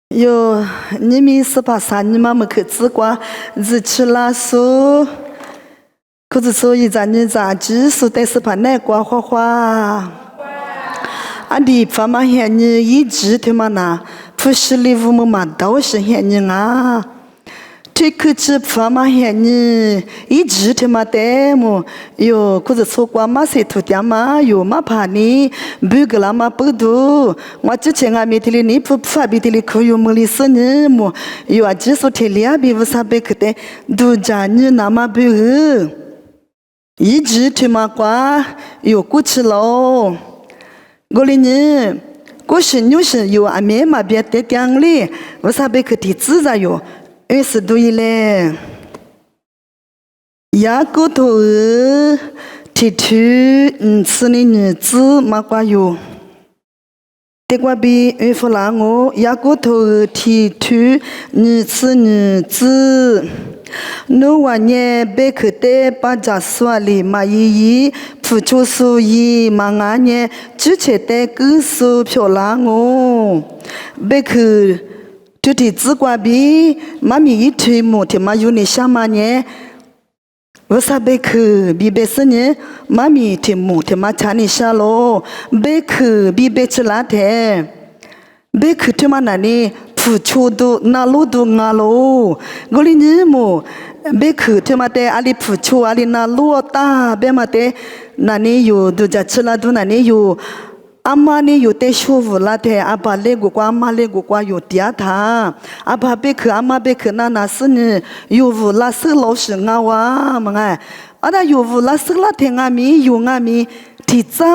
有你们18你妈们去吃过日吃拉素，可是说一咱你咋技术但是怕那瓜花花，啊你爸妈喊你一直他妈那不是礼物嘛都是喊你啊。这可是爸妈喊你一直他妈的么？哟，可是说过嘛是土地嘛，哟嘛怕你不个啦嘛不多。我之前啊没听哩你不发比听哩可有么哩是你么？哟啊，只说听哩啊，比不啥别个的，都家你那么不个，一直他妈瓜哟过去喽。我哩你，过是牛是哟啊没嘛别得讲哩，不啥别个的自在哟。是对嘞，呀，骨头提出吃的日子嘛瓜哟，得瓜比弗拉我呀骨头提出日子，侬话呢别去的把家说里嘛伊付出所以嘛俺呢之前的故事漂亮我，别去。就提自挂比妈咪一推木提嘛有你想嘛呢？我啥别去比别是呢？妈咪提木提嘛查你下咯，别去比别吃拉的，别去提嘛那里付出都那路都俺咯，我哩你么？别去提嘛的阿里付出阿里那路大，别嘛的那里有都在吃拉都那里有。阿媽呢有在學無啦的，阿爸那個阿媽那個有嗲他，阿爸別去阿媽別去那是呢，有無啦是老師啊哇嘛哎，阿那有無啦是啦的阿咪有阿咪提早，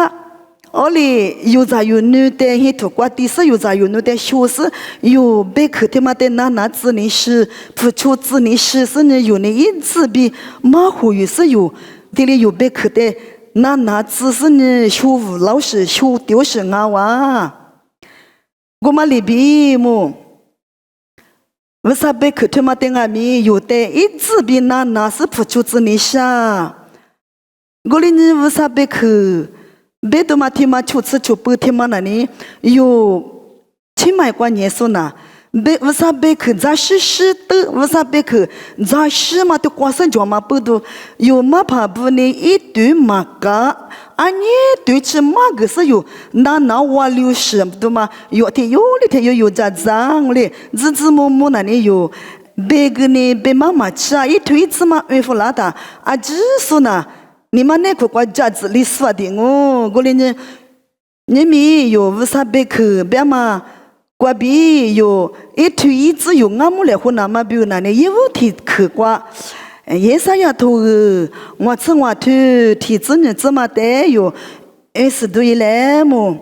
我哩有在有女的迄土瓜地是有在有女的學是有別去的嘛的那子呢是付出子呢是呢有呢一次比馬虎有是有，這裡有別去的。那只是呢，學無老師學丟是啊哇，我們裡邊麼？為啥別去他媽的阿咪有的一直比那是付出子呢下？我裡呢為啥別去？別多嘛天嘛出吃出不天嘛那裡有起碼關耶穌吶。為啥別去在世的？為啥別去在世嘛？都過生就嘛不多，有嘛怕不呢？一堆嘛個，啊你對吃嘛個是有那我留什對嘛？有天有哩天有家長哩，日某那裡有別個呢別媽媽吃啊，一推子嘛孕婦拉達啊，只說呢，你們那個國家子裡說的我哩呢，你們有為啥別去別嘛？過比有一推一直有俺們來湖南嘛，比如那裡有提去過，也是要投我吃我推提子呢，怎麼的有是對嘞麼？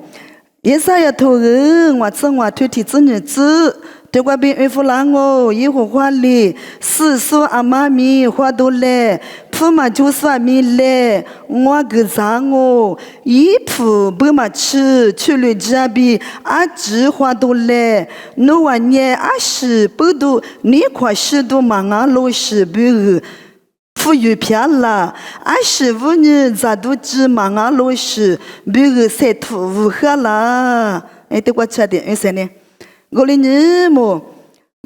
也是要投我吃我推提子呢子。這個邊婦郎哦，以後話哩，四叔阿媽咪話都嘞，父母就說咪嘞，我個啥哦，衣服不嘛吃，去了家邊阿只話都嘞，侬話呢阿是不都，你快是都嘛阿老是不個，富裕漂亮，阿是婦女咋都知嘛阿老是不個塞土無哈啦，哎，這個吃點啥呢？我哩你么，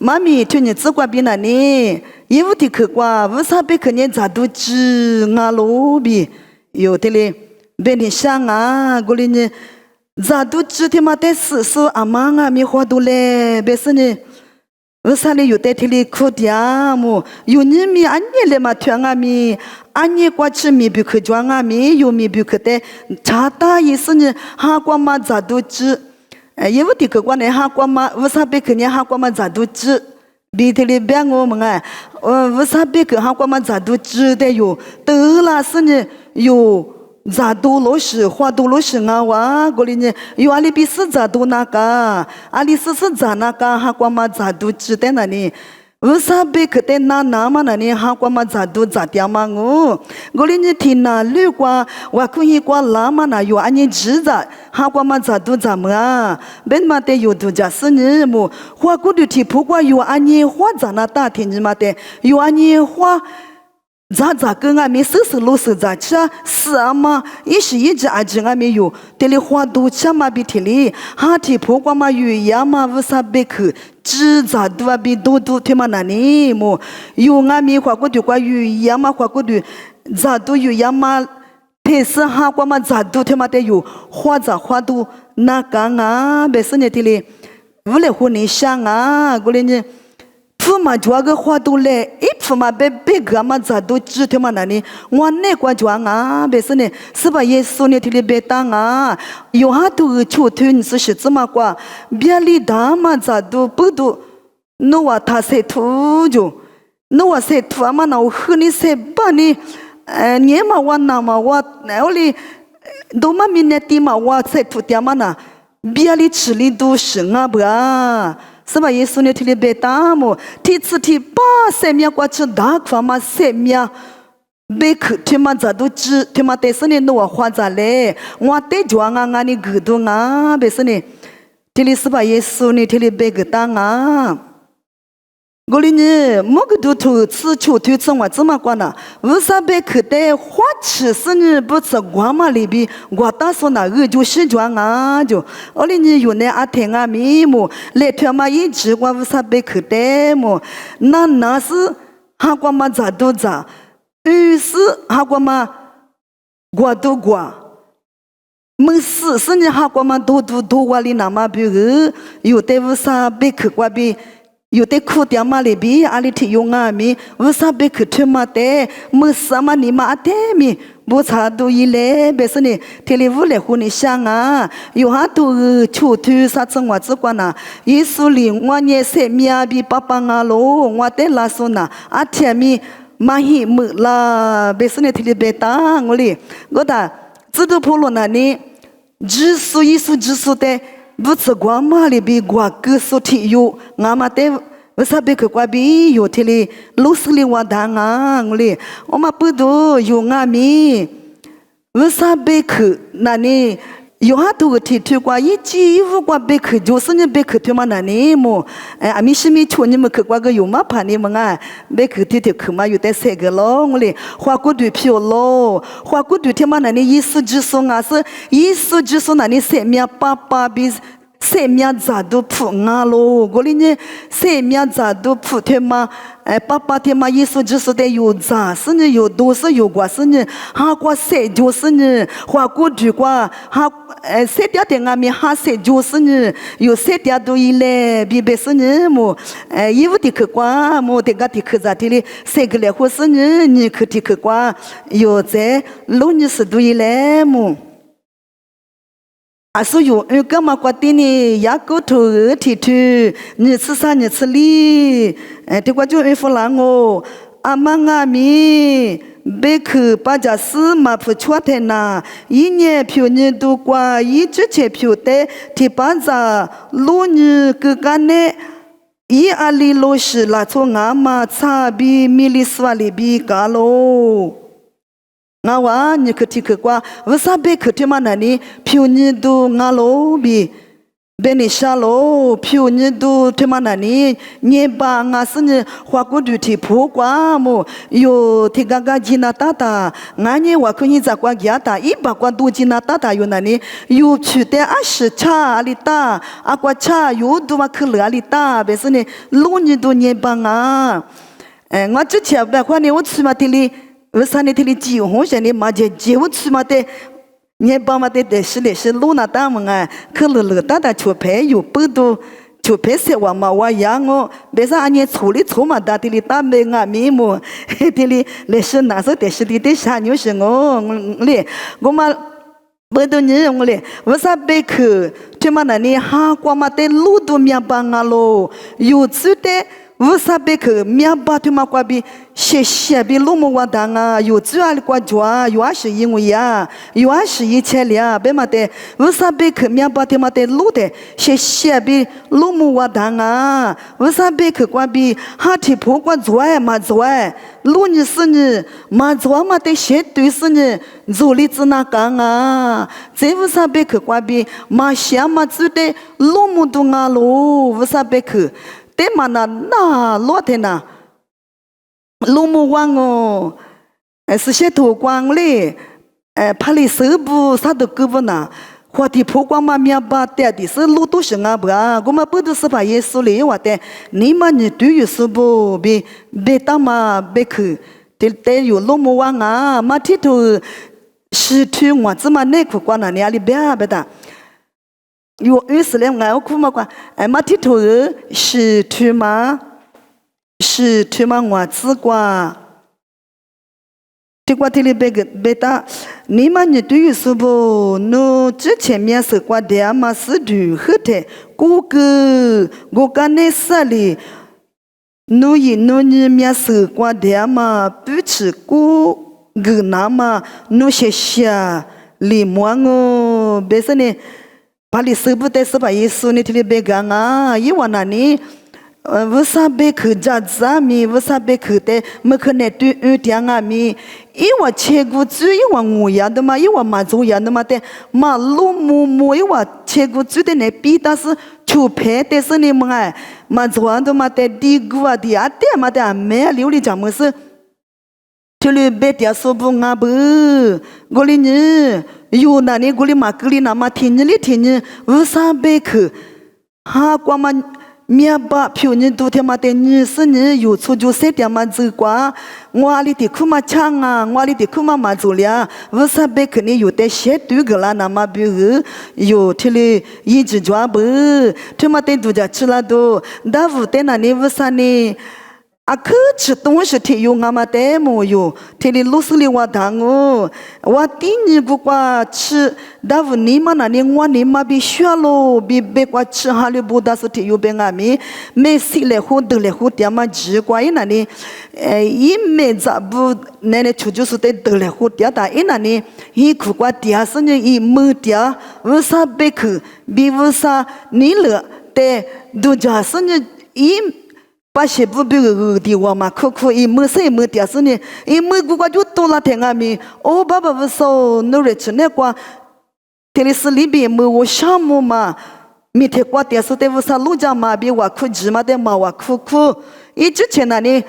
媽咪推你自掛比那呢，衣服的去掛，為啥別去你咋都知啊羅比？有的嘞，別你想啊，我哩你咋都知他媽的事說阿媽啊，咪話都嘞，別是呢，為啥哩有的的哩苦點麼？有你咪安尼嘞嘛推啊咪，安尼掛吃咪別去裝啊咪，有咪別去的，查大意思呢，哈掛嘛咋都知。因為這個關係哈瓜嘛，為啥別個呢？哈瓜嘛咋都知？比這裡別我們哎，為啥別個哈瓜嘛咋都知的有？得啦是呢有咋都老是話都老是啊哇，這裡呢有阿里比是咋都那個，阿里是咋那個哈瓜嘛咋都知的那裡？為啥別個的那嘛那裡哈瓜嘛咋都咋掉嘛我？這裡呢聽那綠瓜，我可以瓜拉嘛那有安尼知的。哈瓜嘛咋都咋麼啊？別嘛的有度假是你麼？話過的提不過有安尼話咋那大天你嘛的有安尼話。咋跟俺们是路是咋吃是啊嘛，一时一直俺们有，这里花多吃嘛比这里，哈提婆瓜嘛有呀嘛为啥别去？只咋多啊比多他妈那里么？有俺们花过的瓜有呀嘛花过的，咋多有呀嘛？平时哈瓜嘛咋多他妈的有，花咋花多那干啊？别是那这里，为了和你想啊，过来呢。父嘛抓个花都嘞，一父嘛被个嘛咋都知他嘛那里，我那瓜抓啊，别是呢，是吧？耶稣呢，这里别当啊，有哈都出头你是怎么瓜？别里大嘛咋都不都，那我他谁土就，那我谁土啊嘛那我和你谁把你，你嘛我那嘛我那我里，都嘛明年底嘛我谁土掉嘛那，别里吃里都是啊不啊？是吧？耶稣呢？提里别打么？提次提把生命过去打发嘛生命，别去他妈咋都知，他妈但是呢，我花咋嘞？我得装啊，俺你个都啊，别是呢，提里是吧？耶稣呢？提里别个打啊。我哩呢，某个都头次出头次我怎么管呢？为啥别去的花吃是呢？不吃光嘛里边，我打算那个就是装啊就，我哩呢有那阿天啊咪么，来他妈一直我为啥别去的么？那是哈瓜嘛咋都咋，于是哈瓜嘛我都过。没事，是呢哈瓜嘛都我哩那么别个，有的为啥别去过边？有的苦点嘛里边，阿里提用啊咪，为啥别去推嘛的？没什么你嘛的咪，不差多一嘞，别是呢，天里屋里和你想啊，有哈多出头啥子我只管呐，耶稣里我也是面比爸爸啊咯，我的拉说呐，阿天咪马希木啦，别是呢天里别打我哩，我da知道普罗那呢，只说耶稣只说的。不吃光嘛里边瓜个说体有，俺们的为啥别个瓜比有天里老师里话当啊我哩，我们不多有俺咪，为啥别个那里有哈多个体推瓜一季五瓜别个就是你别个推嘛那里么？阿咪是咪出你们去瓜个有嘛怕你们啊？别个体去嘛有得三個咯我哩，花過對票咯，花過對天嘛那里意思就說啊是意思就說那里生命爸爸比。生命咋都普啊咯，我哩呢生命咋都普天嘛，爸爸天嘛，耶穌就是的有咋是呢，有多是有瓜是呢，哈瓜谁就是呢，花过去瓜哈谁掉的俺们哈谁就是呢，有谁掉都一嘞，比别是呢么，衣服的去瓜么的个的去咋的哩，谁个来或是呢，你去的去瓜，有在路你是都一嘞么。所以，干嘛过的呢？牙膏头提头，你吃啥你吃哩？这个就弗朗哦，阿妈阿咪，别去把家事嘛不错的呐。一年票你都过，一直接票的，提把家路你个干呢？一阿里路是拉从阿妈差比米里斯瓦里比高喽。nga wa ni khati kwa wasa be khati ma na ni phyu ni du nga lo bi beni sha lo phyu ni du the ma na ni nye ba nga sin hwa ko du thi pho kwa mo yo thi ga ga ji na ta ta nga nye wa ko ni za kwa gya ta i ba kwa du ji na ta ta yo na ni yo chu te a shi cha ali ta a kwa cha yo du ma khle ali ta be sin ni lo ni du nye ba nga nga chu cha ba kwa ni wo chu ma ti li为啥你这里结婚现在嘛就结婚去嘛的，你爸妈的是路那大门啊，可乐大出牌有不多，出牌些话嘛我养我，为啥你处理错嘛大的里大门啊面目，这里那是那是的是的啥牛是我嘞，我嘛不多年我嘞，为啥别去？这嘛那里哈过嘛的路都面帮啊咯，有次的。为啥别去面巴对嘛瓜比谢比路么我当啊？有主要的瓜抓，有是因为呀，有是一切了，别嘛的。为啥别去面巴对嘛的路的谢比路么我当啊？为啥别去瓜比哈提婆瓜抓嘛抓？路你是你嘛抓嘛的谢对是你做里子那讲啊？这为啥别去瓜比嘛想嘛做的路么都啊咯？为啥别去？แต่มันน่ะน่าล้อเถนะลุงมัวงอ是些土光嘞，怕你手不啥都够不呐。话题曝光嘛，面巴的的是路都是啊不啊，我们不都是把耶稣嘞话的，你们你对于是不别打嘛别去，得有路么哇啊，嘛提头是去我怎么内裤光那里阿里别别的。有时嘞，我哭嘛讲，嘛提头是去嘛，我自挂。这块地里别打，你们你对于是不？侬之前面是挂的嘛是对后头，我刚那啥哩，侬你面是挂的嘛，不吃个那么侬些里么我别说呢，把你舍不得是把耶稣你地里别讲啊，伊话那里。为啥别去扎扎米？为啥别去的？没可能对点啊米？因为切骨猪，因为我养的嘛，因为马祖养的嘛的，马路木，因为切骨猪的那比但是出牌的是你们哎，马祖养的嘛的地骨啊的啊的嘛的啊没啊流里讲么事？就里别点说不啊不，我里呢有那里我里马格里那嘛天呢，为啥别去？哈光嘛。面巴票你都他媽的你是你有出就些點嘛子瓜，我阿里的苦嘛搶啊，我阿里的苦嘛嘛做了，為啥別可能有的些對個啦那麼比如有這裡一直抓不，他媽的都在吃了都，但是在那裡為啥呢？啊，可吃東西挺有俺們的麼有，這裡老師裡我談哦，我第二個瓜吃，但是你們那裡我你們比學咯，比別瓜吃哈裡不但是挺有別俺們，沒事了後得了後點嘛吃瓜，因那裡，一沒咋不，那裡出就是得了後點的，因那裡一苦瓜點是呢一沒點，為啥別去，比為啥你了的都家是呢一。把些不别个的我嘛，可一没事没点事呢，一没个个就多了天啊咪，哦爸爸不说那日子那个，这里是里边没我项目嘛，明天过点事的不啥路家嘛比我苦急嘛的嘛我苦，一之前那里，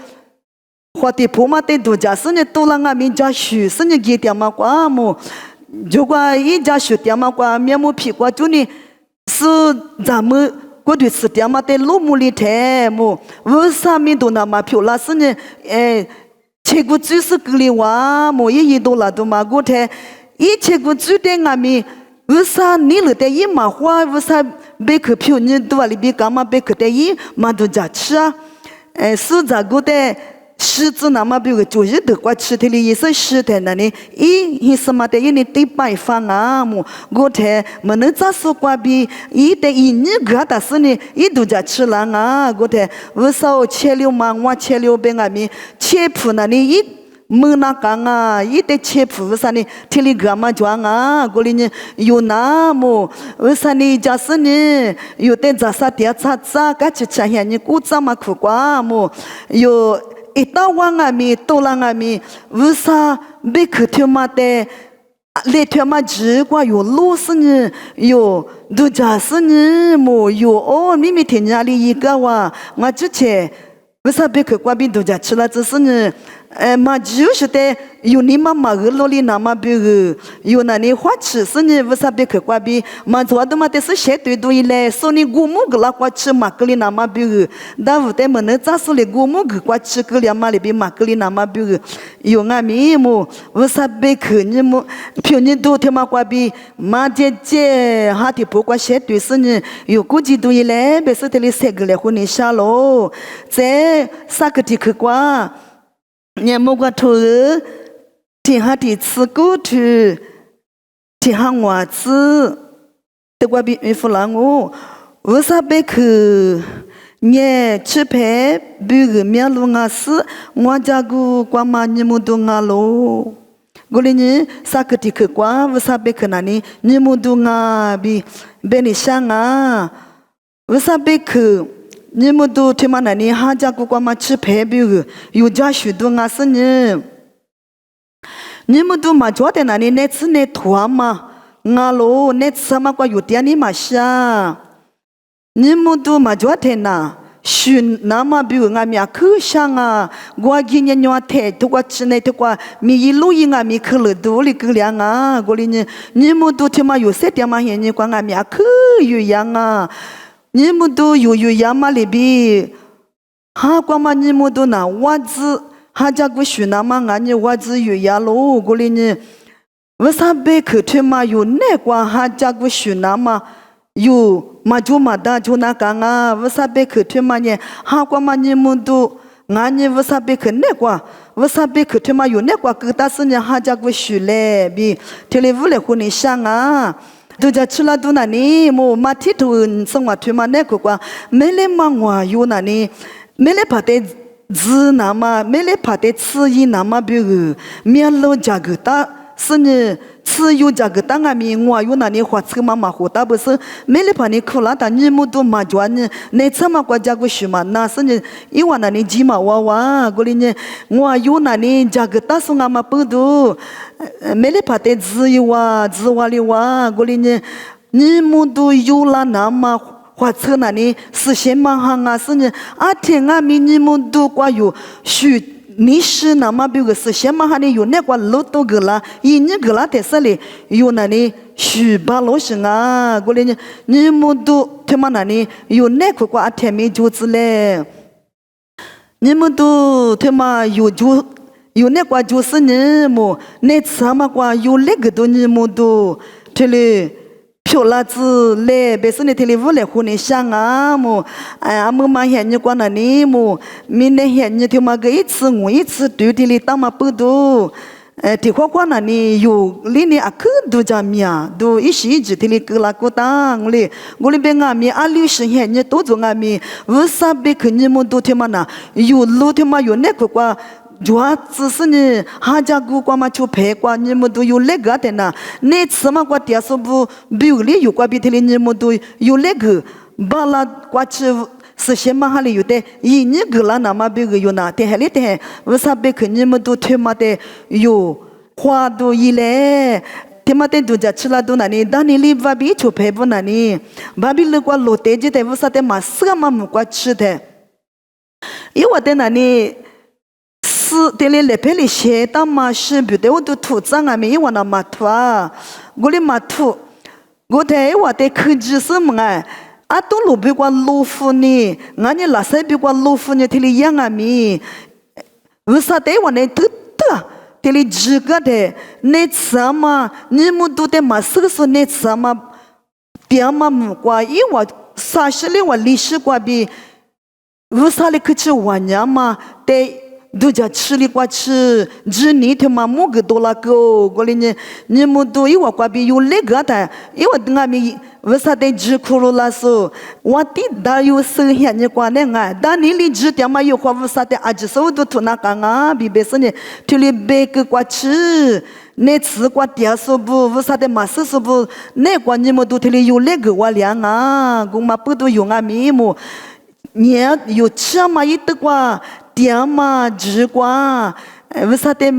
话题铺嘛的度假是呢多了啊咪家许是呢给点嘛瓜么，如果一家许点嘛瓜面目皮瓜就呢是咱们。我对吃点嘛的路木里头么，为啥咪都那么漂亮是呢？切个猪是个里哇么，一多啦都嘛过头，一切个猪的俺咪，为啥你了的一麻花，为啥别去漂你都话里边干嘛别去的一嘛都在吃啊？是咋个的？狮子那么比如就是得过吃的哩，也是吃的那里，一什麼的，因為得拜訪啊麼，我睇沒能咋說過比，一的一你個但是呢，一都在吃了啊，我睇為啥切了嘛，我切了邊個咪切鋪那裡一沒那講啊，一的切鋪為啥呢？聽你個嘛講啊，我哩呢有那麼為啥呢？假使呢有的咋啥點咋咋，個吃吃下你古咋嘛苦瓜麼有。一到晚啊咪，到了啊咪，為啥別去條嘛的？來條嘛只掛有路是呢，有度假是呢，冇有哦，咪咪聽哪裡一個哇？我之前為啥別去掛邊度假吃了？只是呢，嘛就是的，有你媽媽個羅里那麼別個，有那裡花吃是呢，為啥別去掛邊？嘛做的嘛的是寫對對嘞，所以古木個啦掛吃嘛個里那麼別個，但係的麼能咋說嘞？古木個掛吃個裡嘛裡邊嘛個里那麼別個，有俺咪麼？為啥別去你麼？譬如都他媽掛邊，嘛姐姐哈的不掛寫對是呢，有估計對嘞，別是的哩寫個嘞婚禮下咯，這啥個的去掛？你莫個頭，聽下的吃過去，聽下娃子，得過比孕婦啦我，為啥別去？你吃飯，比如面路牙齒，我家個掛嘛你們都牙咯。我哩呢，啥個的去掛？為啥別去那裡？你們都牙比別你想啊？為啥別去？你們都他媽那裡哈家姑瓜嘛吃飯比如有家許多牙是呢，你們都嘛覺得那裡那次那拖嘛牙咯那次嘛瓜有點你嘛下，你們都嘛覺得那 shun nama biu ngami aku shanga gua ginya nyoate tukwa chine tukwa mi yilu ngami khulu duli klianga golinya nimudu tema yo setia ni kwa ngami aku yu yanga nimudu yu yama lebi ha kwa ma nimudu na wazi haja gu shunama ngani wazi yu yalo golinya wasabe kutema yu ne kwa haja gu shunama yu majuma da juna kanga wasabe kutema nye ha kwa ma nimudu ngani wasabe kene kwa wasabe kutema yu ne kwa kutasinya haja gu shule bi televule kuni shanga duja chula dunani mo matitu songwa tuma ne kwa mele mangwa yu nani mele pate zi nama mele pate ci yi nama biu mialo jagta sini ci yu jagta ngami ngwa yu nani hwa ci mama hota bus mele pani khula ta ni mudu majwa ni ne chama kwa jagu shima na sini iwa nani jima wawa golinye ngwa yu nani jagta sunga ma pudu mele pate zi yuwa zi wali wa golinye ni mudu yu la nama花车那里是先忙行啊，是呢，啊天啊，明年么都挂有许你是那么比个是先忙行的有那挂路都个啦，一年个啦在这里有那里许把老生啊，过来呢，你么都他妈那里有那个挂天没就子嘞，你么都他妈有就有那挂就是呢么，那次嘛挂有那个都你么都这里。漂拉子嘞，别说你天里屋嘞，湖里香啊么，哎，么嘛现你管那里么，明年现你他妈个一次我一次对天里当嘛不多，提花管那里有里呢啊可多家米啊，都一时一直天里个啦个当我里边啊米啊六十现你多做啊米，为啥别看你们都他妈那有路他妈有那个瓜。jua tsini haja gu kwa ma chu phe kwa ni mu du yu le ga te na ne tsama kwa tia so bu biu li yu kwa bi thili ni mu du yu le gu ba la kwa chu se she ma ha li yu te yi ni gu la na ma bi gu yu na te he li te wa sa be khu ni mu du the ma te yu hwa du yi le te ma te du ja chila du na ni da ni li va bi chu phe bu na ni ba bi le kwa lo te ji te wa sa te ma sa ma mu kwa chi te yi wa te na ni是对哩来陪哩写到嘛是不对我都土脏啊没有我那马土啊我哩马土我在我在科技什么啊啊都路比过路夫呢俺你拉塞比过路夫呢对哩样啊咪为啥对我呢得对哩几个的那什么你们都得嘛是说那什么点嘛木瓜因我啥事哩我历史过比为啥哩去吃玩呀嘛得duja chili kwa chi jini te mamu ge dola ko golinye ni mudu iwa kwa bi yu le gata iwa nga mi wesa de ji khulu la so wati da yu se hya ni kwa ne nga da ni li ji te ma yu kwa wesa de aji so du tu na ka nga bi be se ne tuli be ke kwa chi ne tsi kwa tia so bu wesa de ma se so bu ne kwa ni mudu te li yu le ge wa lia nga gu ma pu du yu nga mi mu ni yu cha ma yi te kwa点嘛，直瓜，为啥的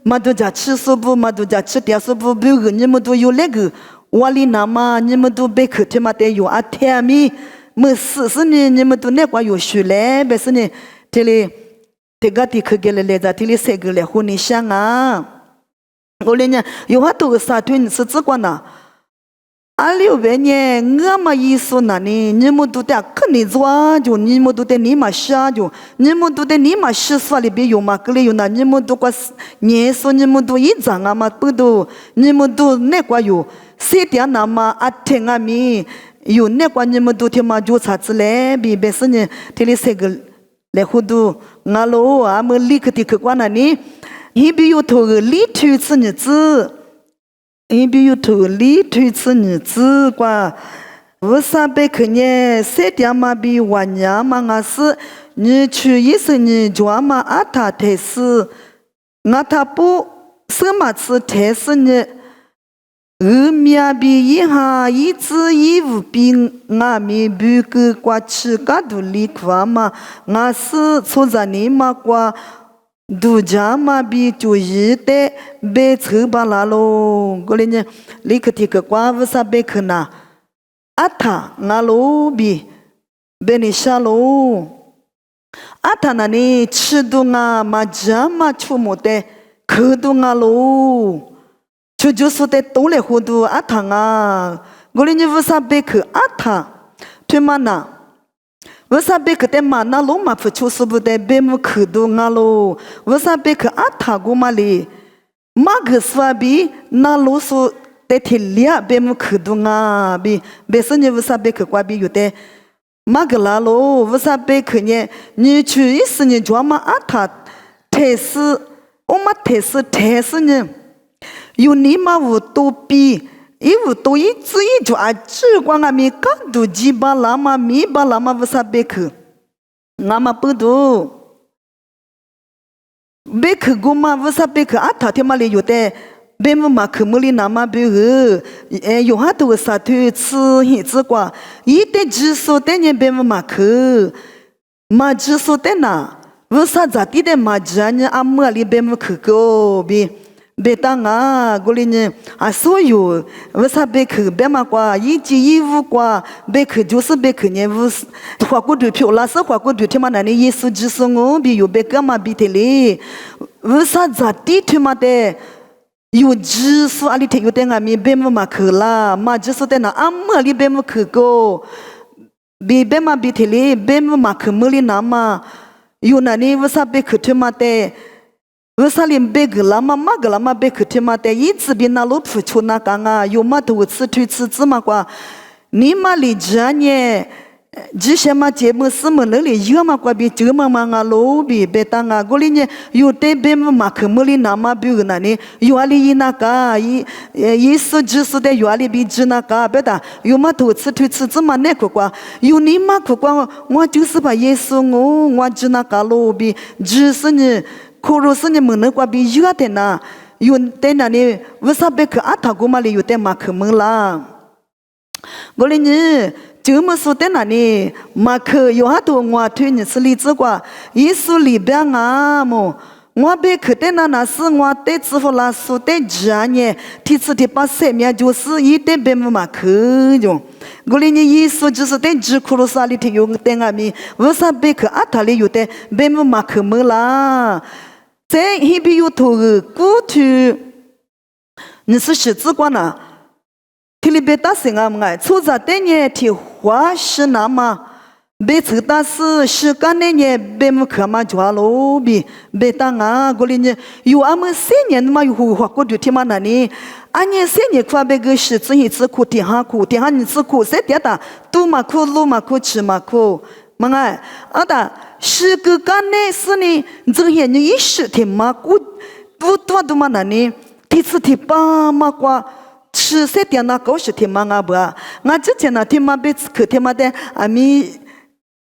嘛都家吃素不，嘛都家吃点素不，比如你们都有那个瓦里那嘛，你们都别去他妈的有啊甜米，没事是呢，你们都那瓜有水嘞，别是呢，这里这个地去给了来着，这里谁给了婚礼香啊？我嘞呢，有好多个沙屯是只管呐。阿六百年，我嘛意思那呢，你们都得看你做就，你们都得你嘛下就，你们都得你嘛洗刷里边有嘛，个里有那，你们都个年数，你们都一张啊嘛，不都，你们都那个有，谁点那嘛啊听啊咪，有那个你们都听嘛就啥子嘞，比别是呢，这里谁个来糊涂，俺老啊么立刻的去管那呢，一边有头个立推子日子。一比有头里推吃日子瓜，为啥被去年谁点嘛比玩呀嘛？俺是你去一生你做嘛阿他特是，俺他不什么是特是呢？面比一下一字一无比俺咪比个瓜吃个都离夸嘛？俺是出着你嘛瓜。du jama bi chu yi te be chhu ba la lo golenya likhti ka kwa vsa be khna atha nga lo bi be ni sha lo 아타나니 치둥아 마자마 추모데 그둥아로 주주소데 또래 호두 아타가 고리니 부사베크 아타 되마나 부사베크 때마나 로마 푸초스부데 베무 그둥아로 부사베크 아타 고말리 마그스와비 나로소 때틸리아 베무 그둥아 비 베스니 부사베크 과비 유데 마글라로 부사베크니 니추이스니 조마 아타 테스 오마 테스 테스니 유니마우 또비 이우 또이 쯔이 조아 쯔광아미 까두 지발라마 미발라마 부사베크 나마 뿌두 베크 고마 부사베크 아타 테말리 요데 베무 마크물리 나마 베흐 요하도 사투 츠히 츠과 이때 지소 때니 베무 마크 마지소 때나 부사자티데 마자니 아무알리 베무 그고비 베땅아 골리니 아소요 부사베크 베마과 이지 이우과 베크 조스 베크니 부스 화고드 표라서 화고드 테마나니 예수 지송오 비요 베까마 비텔리 부사자티 테마데 요 지수 알리테 요땡아미 베무 마크라 마지소 때나 아무알리 베무 그고 비베마 비텔리 베무 마크물리 나마 요나니 부사베크 테마데 Vesalim beglama maglama bektemate yitzbinalu pfuchuna kanga yomatu tsitzimakwa nimali janye jishema jemu simulili yamakwa bi jumamanga lobi betanga golinye yote bem makmuli nama bugnani yuali inaka yisu jisude yuali bi jinaka beta yomatu tsitzimane kwa yunima kwa ngwa jusba yesu ngo ngwa jinaka lobi jisni 코로스니 먹는 과비 유아테나 윤테나니 부사베크 아타고말리 유테 마크멍라 골리니 지금서 때나니 마크 요하도 와 트니 슬리즈과 예수리 병아 뭐 와베 그때나 나스 와테 츠홀라 소테 자니 티츠티 파세미아 조스 이테 베무 마크죠 골리니 예수 지스테 지코로살리티 용땡아미 부사베크 아탈리 유테 베무 마크멍라在那边有头个古土，你是十字关呐？提里别打谁啊？么？出在那年提花是那么，别出大事是干那年别么可嘛抓罗比别打啊！过来呢，有俺们三年嘛有花过就提嘛那呢，俺年三年快别个十字一次苦提哈你次苦谁跌打都嘛苦路嘛苦吃嘛苦，么哎，阿达。是个干呢是呢，这些你一时天嘛，不多的嘛那呢，第次天把嘛瓜吃些点那狗是天嘛啊不啊，我之前那天嘛被可天嘛的阿米，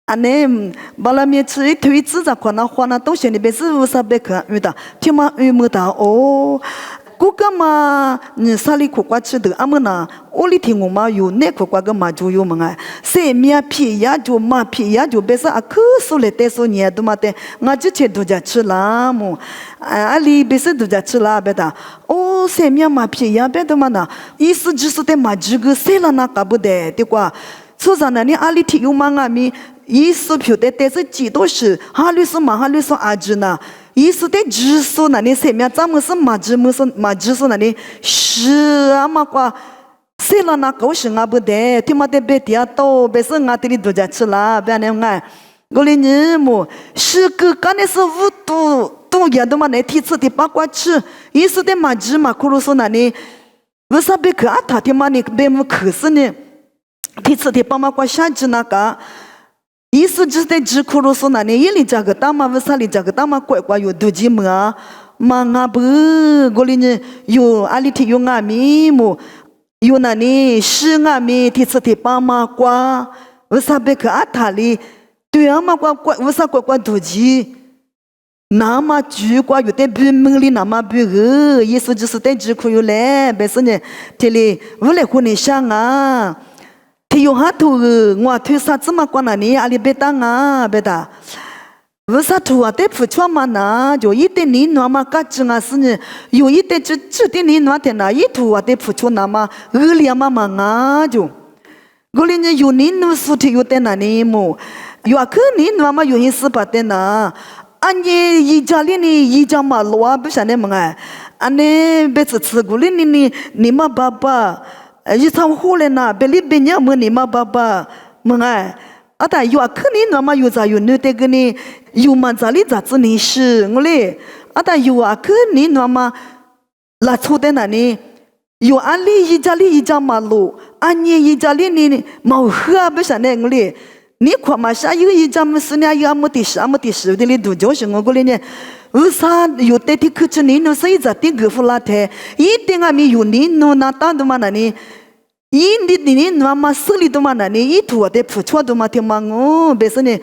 安呢，巴拉米吃一推子在可那花那东西你别是无啥别可遇到，天嘛遇没到哦。Kukama ni sali kukwa chide amana oli tinguma yu ne kukwa ga maju yu manga se mia pi ya jo ma pi ya jo besa akusu le teso nya dumate ngaji che duja chila mu ali besa duja chila beta o se mia ma pi ya beta mana isu jisu te majugu se la na kabude de kwa suzana ni ali ti yu manga mi isu pyo te te se ji do shi ha lu su ma ha lu su ajina意思的知识那里什么？咱们是马知识那里是啊嘛瓜，谁了那狗是啊不得，他妈的别地啊多，别是啊这里都在吃啦，别那样。我哩你么是个干的是无都也都嘛那提次的八卦吃，意思的马知嘛苦鲁说那里，为啥别个啊他的嘛你别么可是呢？提次的八卦下知那个。意思就是在智库罗说那年，里这个大嘛，为啥里这个大嘛怪有多几么啊？嘛啊不，我里呢有阿里提有阿米么，有那呢是阿米提次提巴嘛瓜，为啥别个阿塔里对阿嘛怪为啥怪多几？那么主怪有点不门里那么不个，意思就是在智库有嘞，别是呢，这里为了和你想啊。有哈图我推啥子嘛？关那里阿里别当啊，别打。为啥图啊？得付出嘛那就一点你那么干正啊是呢？有一点只点你那点那一图啊得付出那么恶劣嘛嘛啊就。我哩呢有你那说的有点那里么？有可能妈妈有些事把的呢，俺也一家里呢一家马路啊不晓得么哎，俺呢别吃过了你妈爸爸，一场火了呢，别里别娘么你妈爸爸么哎。啊，但有可能妈妈有在有那个呢，有嘛在里在子呢是我嘞，啊，但有可能妈媽拉出的那呢，有俺里一家里一家馬路，俺也一家里呢冇喝不是那我嘞，你看嘛啥有一家么是呢，有么的事的哩都就是我过来呢。为啥有的的可是你那是一家的个富拉特，一定啊没有你那大的嘛那呢？你妈妈手里头嘛那你一土的付出的嘛天嘛我别说呢，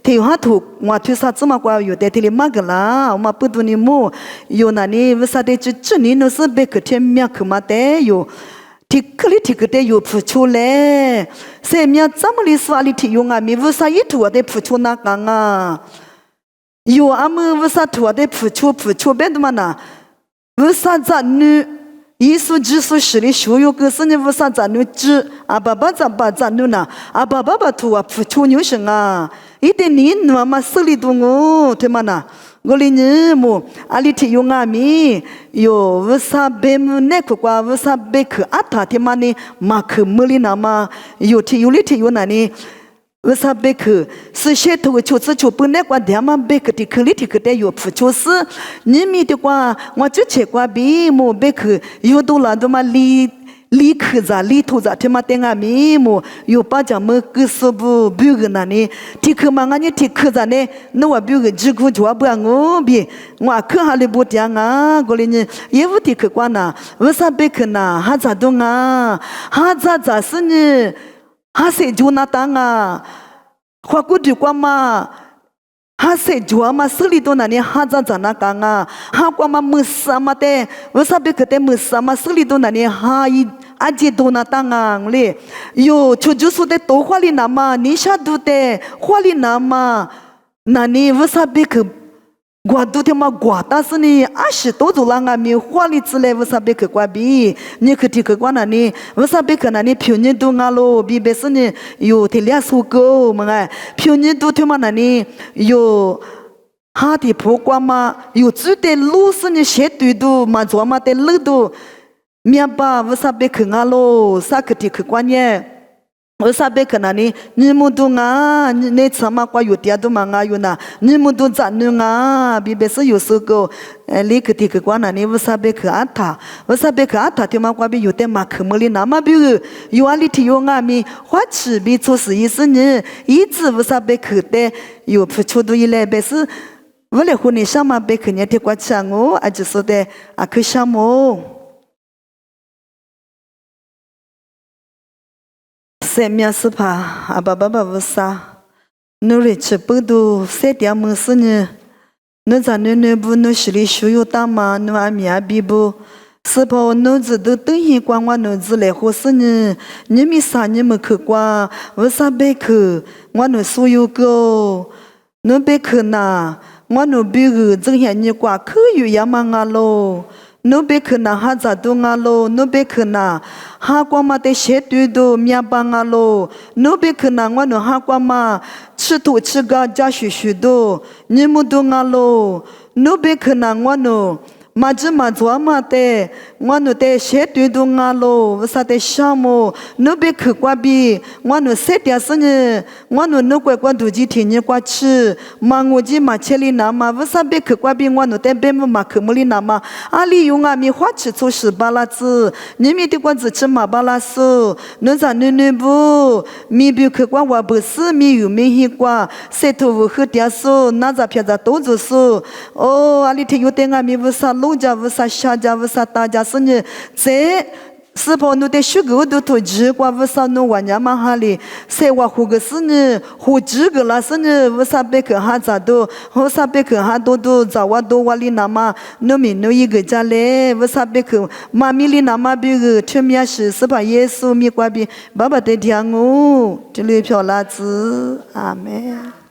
天下土我去啥子嘛过有的天里嘛个啦，我嘛不多你么有那你为啥的只你那是别个天面可嘛的有，提个的有付出嘞，谁面怎麼哩说里提用啊？咪為啥一土的付出那個啊？有阿麼為啥土的付出別的嘛那？為啥子女？耶穌基督是的所有個是你為啥咱們知啊爸爸咱爸咱們吶啊爸爸圖啊付出牛生啊一點你媽媽手裡頭我對嗎吶我哩你麼啊哩提用啊咪有為啥別麼那個瓜為啥別個啊他對嗎呢馬可麼哩那麼有提有哩提有那呢為啥別個是些頭就是就不那個點嘛別個的可哩提個的有付出是你咪的話我就切過比麼別個有多啦多嘛離可咋離頭咋對嘛對啊咪麼有把講麼個是不別個那呢提可嘛俺你提可咋呢那我別個只顧就不我別我可哈哩不講啊過來呢也不提可關吶為啥別個吶哈咋動啊哈咋是呢ha se juna tanga khwaku dikwa ma ha se jua ma sli to na ne ha za jana kanga ha kwa ma musama te wasabe kete musama sli to na ne ha I aje do na tanga le yo chuju su te to khwali na ma ni sha du te khwali na ma na ni wasabe ke gwa du te ma gwa ta su ni a shi to zu la nga mi khwali tsi le wasabe ke kwa bi ni ke ti ke kwa na ni wasabe ke na ni pyu ni du nga lo bi be su ni yo te lia su go ma nga pyu ni du te ma na ni yo ha ti po kwa ma yo zu te lu su ni she tu du ma zo ma te lu du mi ba wasabe ke nga lo sa ke ti ke kwa nye wasabe ke na ni mu du nga ne tsama kwa yo tia du ma nga yo na ni mu du za nu nga bi be su yo su go li ke ti ke kwa na ni wasabe ke ata te ma kwa bi yo te ma ke mo li na ma bi yo ali ti yo nga mi hua chi bi zu si yi si ni yi zi wasabe ke te yo pu chu du yi le be su为了和你上嘛be ke ne te kwa cha ngo a ji so de a ke sha mo se mia su pa a ba vu sa no re che pu du se dia mu su ni no za ne bu no shi li shu yu ta ma no a mi a bi bu是否侬子都等于光我侬子来或是呢？你们啥你们去光？为啥别去？我侬所有个，侬别去呐？我侬别个正像你光去有呀嘛啊喽？侬别去呐哈咋都啊喽？侬別去呐哈光嘛得些對都面包啊喽？侬別去呐我侬哈光嘛吃土吃個加許多，你們都啊喽？侬別去呐我侬。嘛只嘛做嘛的，我侬的些对都啊咯，为啥的项目？侬别去挂比，我侬谁的是呢？我侬侬乖都几天你挂吃，嘛我只嘛吃里那嘛，为啥别去挂比？我侬的别么嘛去么里那嘛？阿里用啊米花吃出十八拉子，你们的瓜子吃嘛巴拉苏，侬咋侬不？米别去挂我不是米有米去挂，谁头无喝点数，那咋偏咋都做数？哦，阿里天有点啊米为啥？路家为啥下家为啥大家是呢？这是否侬的许个都投资过？为啥侬玩家嘛哈哩？谁话胡个是呢？胡几个啦是呢？为啥别个哈咋多？为啥别个哈多咋哇多哇哩那嘛？侬咪侬一个家嘞？为啥别个妈咪哩那嘛别个全面是把耶稣咪挂比爸爸的天我这里漂拉子，阿门。